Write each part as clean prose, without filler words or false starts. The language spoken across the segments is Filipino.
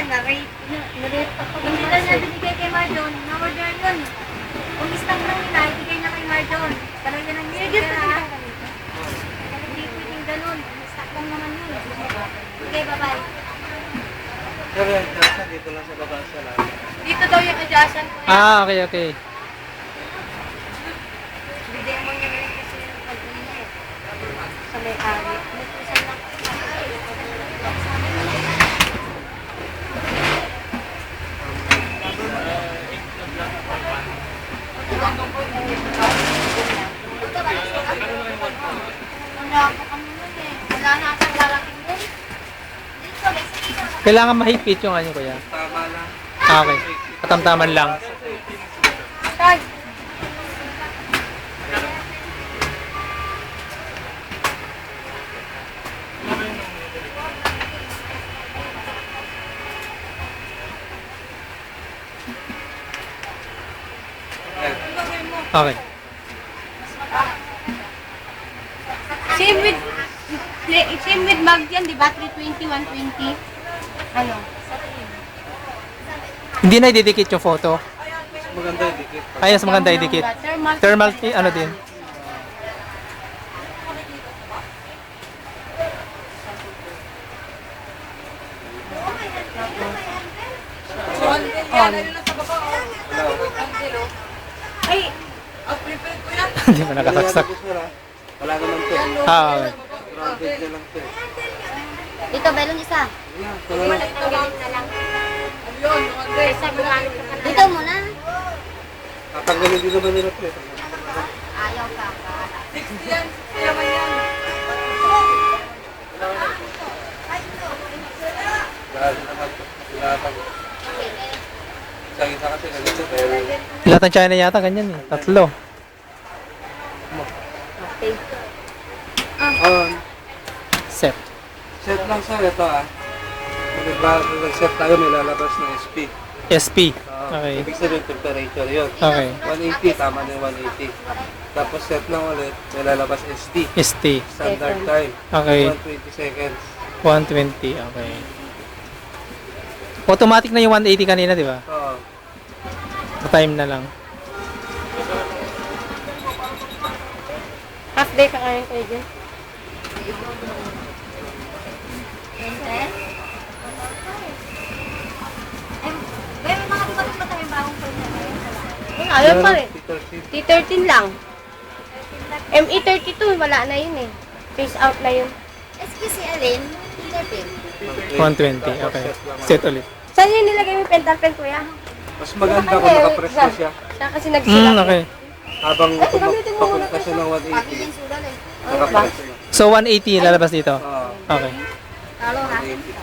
na-rate pa. Hindi na niya binigay kay Marjon. Na-order yun. Kung istang lang nila, ibigay niya kay Marjon. Talaga nang sige ha. Hindi pwedeng ganun. Stock lang naman yun. Okay, bye-bye. Pero yung adjustan dito lang sa baba sa lang. Dito daw yung adjustan ko. Okay, okay. Bigyan mo niya na rin kasi yung pag-ina eh. Sa may-ari. Nutusan lang. Wala ako kami nun eh. Wala na akong lalaking din. Dito, sige. Kailangan mahigpit yung ano, kuya. Tama lang. Okay. Katamtaman lang. Tag. Okay. Same with mag yan, di ba? 320, 120. Ano? Hindi na ididikit yung photo. Mas maganda yung dikit. Ay, mas maganda idikit. Thermal, ano din. Ay, Hindi mo nakasaksak. Wala naman to. Okay. Rounded na lang to. dito, belong isa. Yeah, wala lang. Na lang. Dito muna. Tatanggalin din naman nila to. Ayaw ka. Lalo naman to. Lahat. Sa isa kasi ganito dahil Lahat ng China yata ganyan eh. Tatlo. Okay. Set. set lang sir ito ah. Nag-set tayo may lalabas na SP. SP. Okay. Ibig sabihin temperature yun. Okay. 180, tama na yung 180. Tapos set lang ulit, may lalabas ST. ST. Standard time. Okay. 120 seconds. 120. Okay. Automatic na yung 180 kanina, di ba? Oo. Time na lang. Half day ka kayo kayo dyan. Ayaw pa rin. T13 lang. ME32, wala na yun eh. Face out na yun. SPC alin? T13. 120. Okay. Set ulit. Saan yun nilagay mo yung pental pen, kuya? Mas maganda kung nakapress na siya. Siya kasi nagsilak. Okay. Habang papunta siya ng 180, nakapress na. So 180 lalabas dito. Oo. Okay. Talo ha? 180.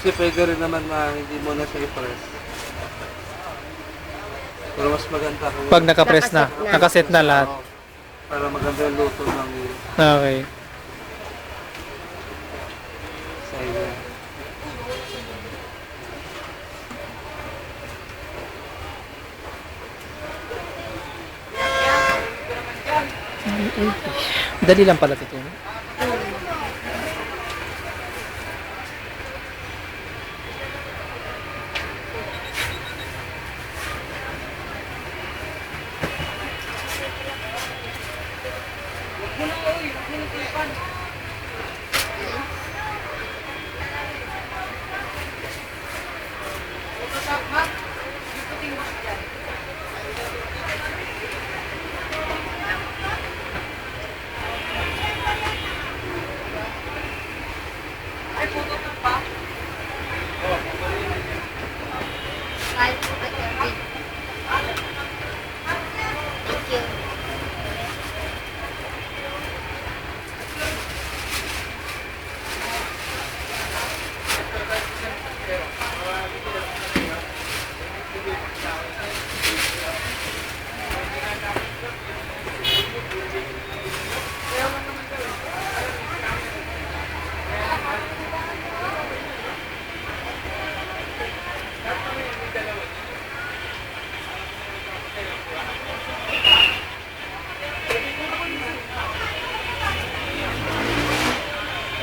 Kasi pwede rin naman hindi mo na siya i-press. Pero mas maganda kung Pag nakapress na, nakaset na lahat. para maganda yung luto ng Okay. side. Dali lang pala ito.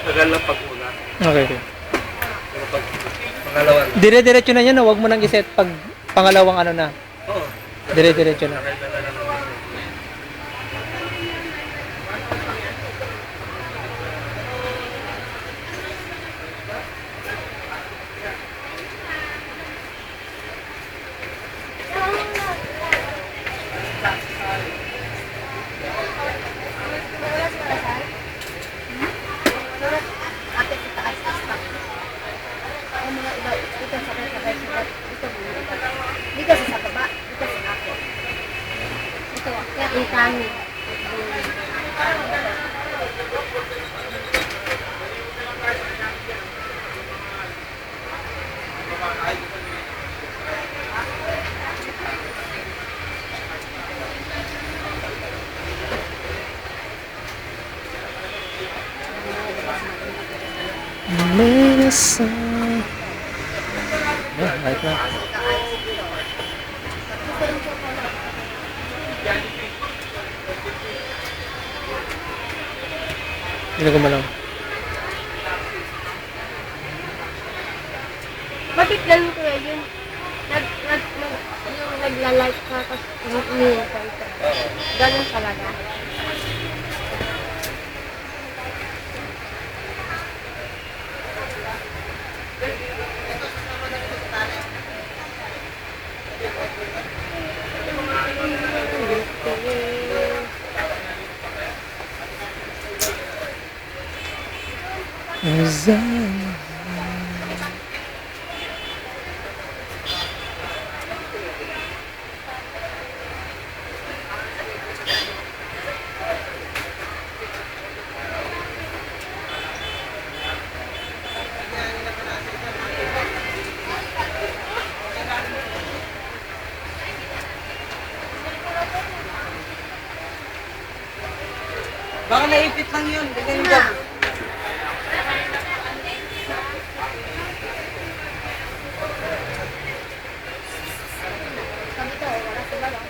Tagal lang pag-una. Okay, okay. Pero pag pangalawa na, Dire-diretso na yan, no? Huwag mo nang iset pag pangalawang ano na. oo. Dire-diretso na. Nakaiba na lang naman. Dito sa baba, dito sa ako. Ito, yung kami. Yeah, right na. Hindi ko malam. Bakit ganun ko yun? Yung nagla-like ka tapos umiiyak ka ito. Ganun talaga. Baka naipit lang yun. Ganyan ka. Sabi ko, wala sila lang.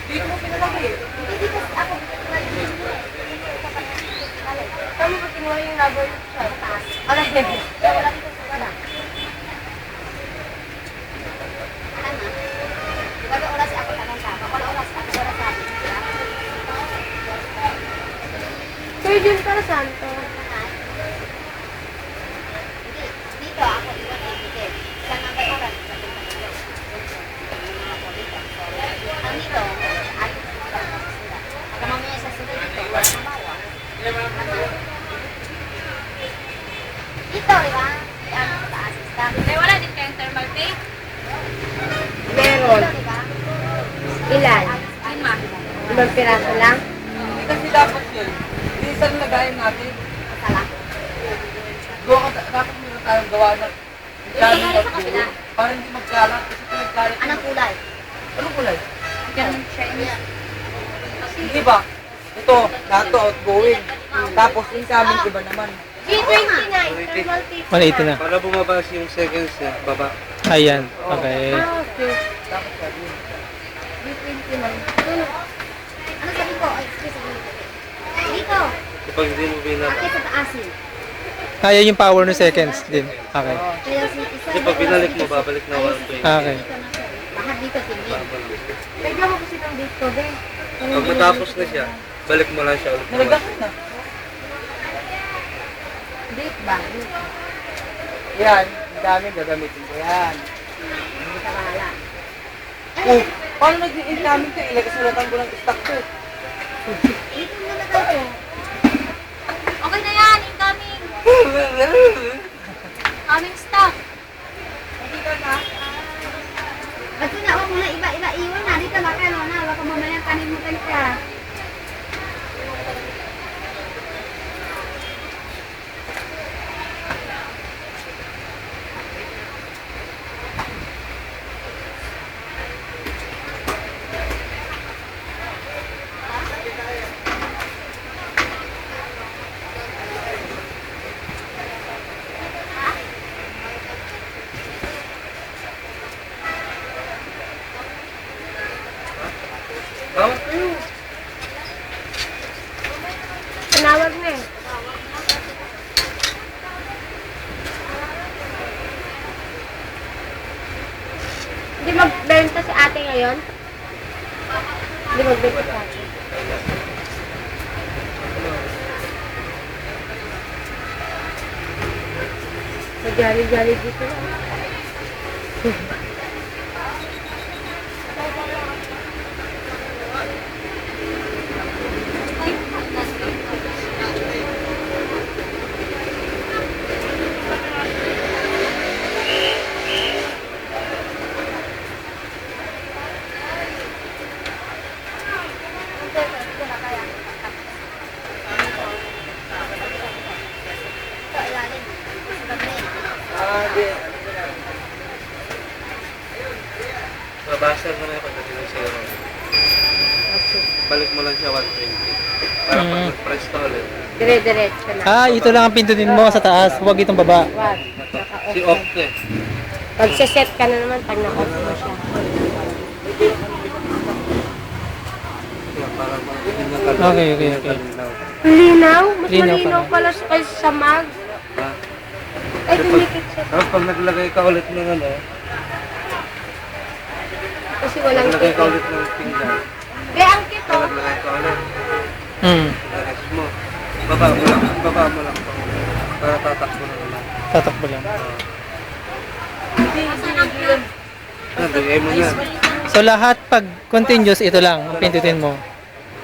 Dito mo pinalaki. Hindi kasi ako. Saan mo kinuha yung rubber sa taas? Wala dito. Wala dito sa wala. Alam na. Bago oras ako tanong ka. Kapag oras ako, oras ako. Sir Jun para saan to? Dito ako iwan ibigay. Saan ang may oras? Ang dito, at ako mamaya sa sunod dito, wala na bawa. Dito, di ba? Ano sa assistant? May wala din kayong thermal tape? Meron. Ilan? Lima. 5 piraso lang? Hindi kasi dapat yun. Minsan lagayin natin. Masala. Dapat meron tayong gawa ng galing Ito, at sa kabila. buo. Para hindi magkalat. Kasi pinagkalat. Anong kulay? Anong kulay? Ganun Chinese. Hindi ba? Ito, lahat to outgoing. Tapos incoming iba naman. G29, thermal tape. 180 na. Para bumaba yung seconds niya, baba. Ayan. Okay. Ah, okay. Dapat sabi. G29. Ano sabi ko? Ay, excuse me. Dito. Kapag hindi mo binaba. Akit sa taasin. Kaya yung power ng seconds din. Okay. Kaya si isa. Kasi pag binalik mo, babalik na 120. Okay. Lahat dito tingin. Babalik. Pwede mo kasi ng dito, be. Pag matapos na siya, balik mo lang siya ulit. Nalagas na. Date ba? Date. Yan. Ang dami gagamitin ko yan. Hindi ka bahala. Oh, paano naging incoming to? Ilagay sulatan ko ng stock to. Dito na nagay ko. Okay na yan, incoming. Coming stock. Ito na, huwag mo na iba-iba iwan na. Dito baka ano na, baka mamaya kanimutan ka. magbenta si ate ngayon? Hindi magbenta si ate. Majali-jali dito lang. Babasag mo na yung pagdating ng zero. Balik mo lang siya 120. Para pag nag-press ka ulit. Dire-diretso na. Ah, ito lang ang pindutin mo sa taas. Huwag itong baba. Wag. Si off to eh. Pag set ka na naman, pag na-off mo siya. Kaya para hindi na kalma. Okay. Linaw? Mas Linaw malinaw pala sa mag. Ha? Ay, dumikit siya. Tapos pag naglagay ka ulit ng ano, Kasi walang naglagay ka ticket. ulit ng pinggan, Kaya ang kito. naglagay ka ulit. Hmm. Nagas mo. Baba mo lang to. Para tatakbo na naman. Tatakbo lang. Nabigay mo na. So lahat pag continuous, ito lang ang pindutin mo.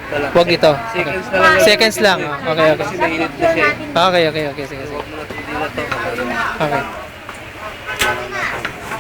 Wala. Huwag ito. Seconds na lang. Seconds lang. Okay. Kasi mainit na siya. Okay. Sige. Huwag mo na hindi na to. Okay.